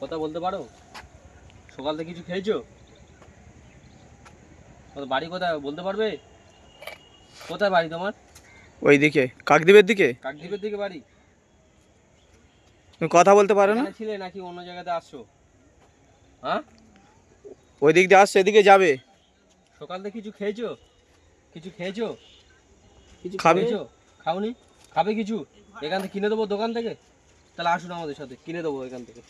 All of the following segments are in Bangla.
কথা বলতে পারো? সকাল থেকে কিছু খেয়েছো? বাড়ি কোথায় বলতে পারবে? কোথায় বাড়ি তোমার? ওইদিকে কাকদ্বীপের দিকে। কাকদ্বীপের দিকে বাড়ি? তুমি কথা বলতে পারো না? ছিলে নাকি অন্য জায়গাতে আসছো? হ্যাঁ, ওই দিক দিয়ে আসছে, এদিকে যাবে। সকাল থেকে কিছু খেয়েছো? কিছু খেয়েছো? কিছু খাবে? খেয়েছো? খাওনি? খাবে কিছু? এখান থেকে কিনে দেবো দোকান থেকে। তাহলে আসুন আমাদের সাথে, কিনে দেবো এখান থেকে।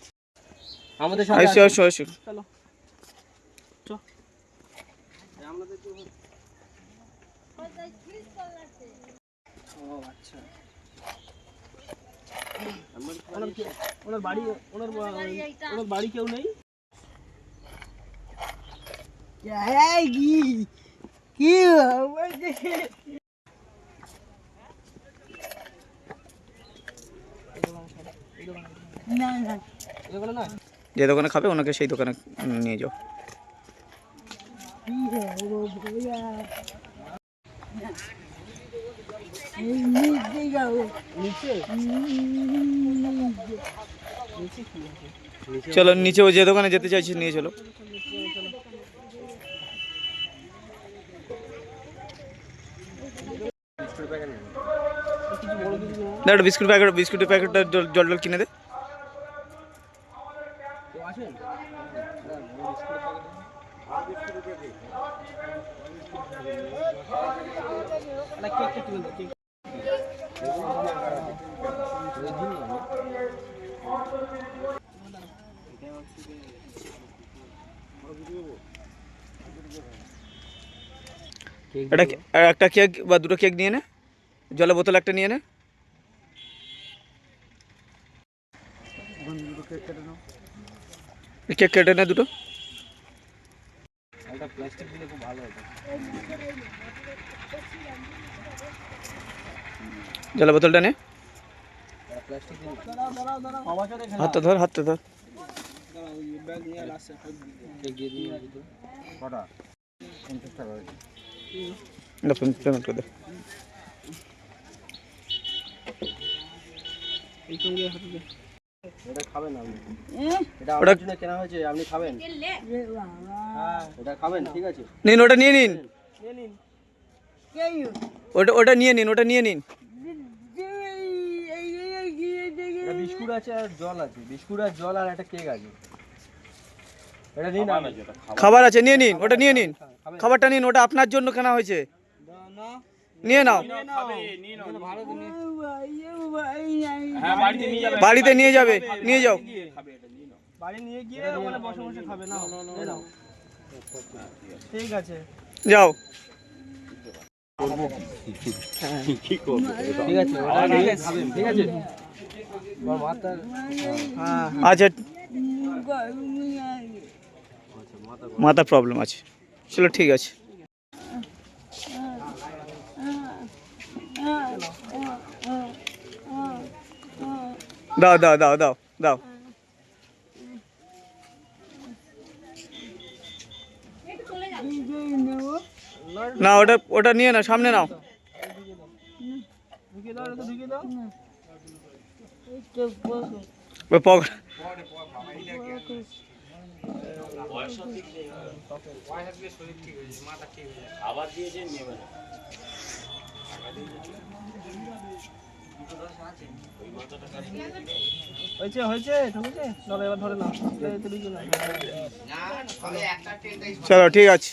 আমাদের সাথে আসুন। চলো চো। ও আচ্ছা, ওনার বাড়ি কেউ নেই? যে দোকানে খাবে ওনাকে সেই দোকানে নিয়ে যাও। চলো নিচে, ও যে দোকানে যেতে চাইছি নিয়ে চলো। দাঁড়া, বিস্কুটের প্যাকেটটা জল কিনে দে। একটা কেক বা দুটো কেক নিয়ে নে, জলের বোতল একটা নিয়ে নে। কেক কেটে নে দুটো। জলের বোতলটা নে। হাতটা ধর, হাতটা ধর। পেমেন্ট করে দে। এটা খাবেন আপনি? এটা আপনার জন্য কেনা হয়েছে, আপনি খাবেন? এটা খাবেন, ঠিক আছে। নিন, ওটা নিয়ে নিন। ওটা নিয়ে নিন, ওটা নিয়ে নিন। বিস্কুট আছে আর জল আছে, বিস্কুট আর জল আর একটা কেক আছে। এটা নিন। খাবার আছে, নিয়ে নিন, ওটা নিয়ে নিন। খাবারটা নিন, ওটা আপনার জন্য কেনা হয়েছে। নিয়ে নাও। বাড়িতে নিয়ে যাবে, নিয়ে যাও। বাড়ি নিয়ে গিয়ে ওখানে বসে বসে খাবে না? ঠিক আছে, যাও। ঠিক আছে, ঠিক আছে। আচ্ছা, মাথা প্রবলেম আছে, চলো ঠিক আছে। দাও দাও দাও দাও দাও। না, ওটা নিয়ে না, সামনে নাও। চলো ঠিক আছে।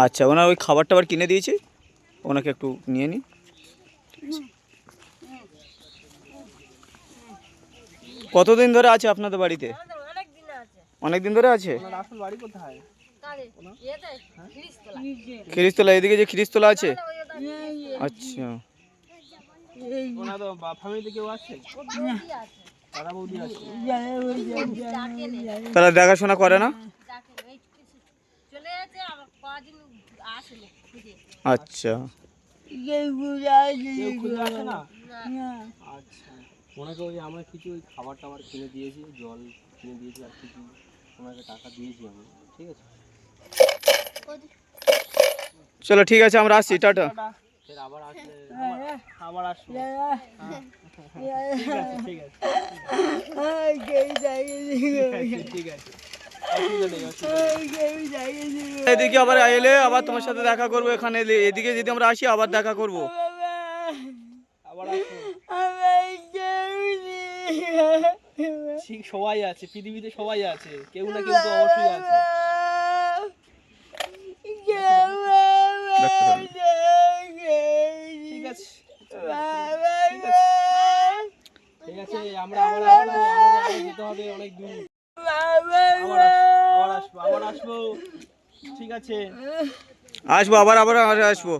আচ্ছা, ওনার ওই খাবার টাবার কিনে দিয়েছি, ওনাকে একটু নিয়ে নিন। কতদিন ধরে আছে আপনাদের বাড়িতে? অনেক দিন ধরে আছে। খিরিস্তলা, এদিকে যে খিরিস্তলা আছে। আচ্ছা, তারা দেখাশোনা করে না? আচ্ছা, ওনাকে ওই আমরা কিছু ওই খাবার টাবার কিনে দিয়েছি, জল কিনে দিয়েছি, আর কিছু ওনাকে টাকা দিয়েছি আমি, ঠিক আছে। চলো ঠিক আছে, আমরা আসছি, টাটা। ফের আবার আসলে আবার আসবো। ঠিক আছে ঠিক আছে, অসুবিধা নেই, অসুবিধা নেই। এদিকে আবার এলে আবার তোমার সাথে দেখা করবো, এখানে এদিকে যদি আমরা আসি আবার দেখা করবো। আবার আসবো। ঠিক, সবাই আছে পৃথিবীতে, সবাই আছে, কেউ না কেউ তো অবশ্যই আছে। ঠিক আছে ঠিক আছে, আমরা আবার আসবো, আমাদের যেতে হবে অনেক দূর। আবার আসবো, আবার আসবো। ঠিক আছে, আসবো, আবার আবার আসবো।